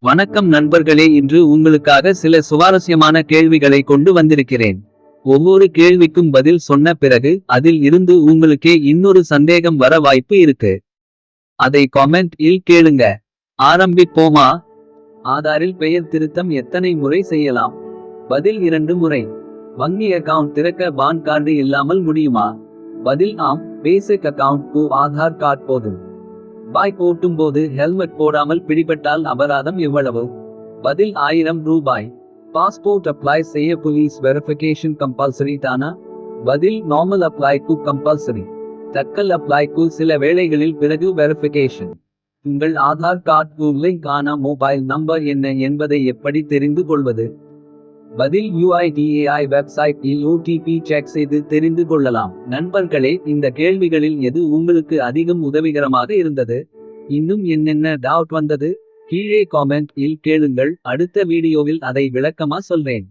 வணக்கம் நண்பர்களே, இன்று உங்களுக்காக சில சுவாரஸ்யமான கேள்விகளை கொண்டு வந்திருக்கிறேன். ஒவ்வொரு கேள்விக்கும் பதில் சொன்ன பிறகு அதில் இருந்து உங்களுக்கே இன்னொரு சந்தேகம் வர வாய்ப்பு இருக்கு. அதை காமெண்ட் இல் கேளுங்க. ஆரம்பிப்போமா? ஆதாரில் பெயர் திருத்தம் எத்தனை முறை செய்யலாம்? பதில் 2 முறை. வங்கி அக்கவுண்ட் திறக்க பான் கார்டு இல்லாமல் முடியுமா? பதில் ஆம். பேசிக் அக்கவுண்ட் ஆதார் கார்டு போதும். பைக் ஓட்டும்போது ஹெல்மெட் போடாமல் பிடிபட்டால் அபராதம் எவ்வளவு? பதில் 1000 ரூபாய். பாஸ்போர்ட் அப்ளை செய்ய போலீஸ் வெரிஃபிகேஷன் கம்பல்சரி தானா? பதில் நார்மல் அப்ளைக்கு கம்பல்சரி. தக்கல் அப்ளைக்கு சில வேளைகளில் பிறகு வெரிஃபிகேஷன். உங்கள் ஆதார் கார்டு லிங்க் ஆன மொபைல் நம்பர் என்ன என்பதை எப்படி தெரிந்து கொள்வது? பதில் UIDAI வெப்சைட் இல் OTP செக் செய்து தெரிந்து கொள்ளலாம். நண்பர்களே, இந்த கேள்விகளில் எது உங்களுக்கு அதிகம் உதவிகரமாக இருந்தது? இன்னும் என்னென்ன டவுட் வந்தது? கீழே காமெண்ட் இல் கேளுங்கள். அடுத்த வீடியோவில் அதை விளக்கமா சொல்றேன்.